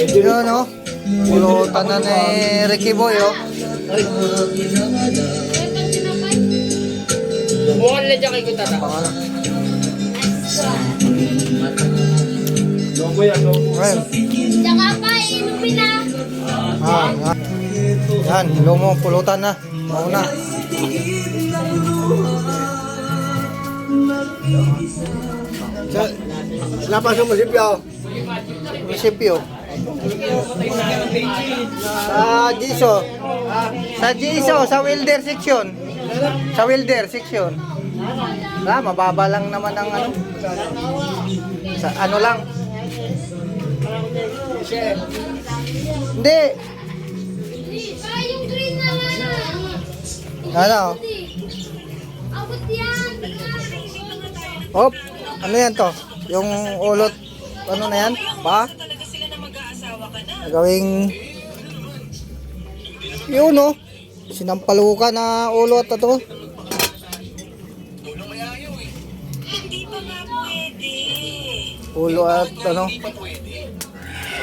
Yun, no? Pulutan na ni Ricky Boy, oh. Bukan lang dyan kay Kutata. Pangalan. Logo yan, logo. Ayun. Tsaka pa, inumin na. Yan, lumo, pulutan na. Mauna. Lapas yung masipya. Munisipyo. Sa Giso. Sa Giso, sa welder section. Sa welder section. Mababa lang naman ang ano. Sa ano lang. Hindi. Ay, yung green na nga na. Ano? Abot yan. Hop. Ano yan to? Yung ulot. Ano na yan? Pa? Gawing yun, no? Sinampalukan na ulot ito. Ulo at ano?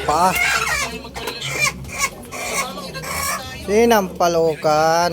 Pa? Sinampalukan.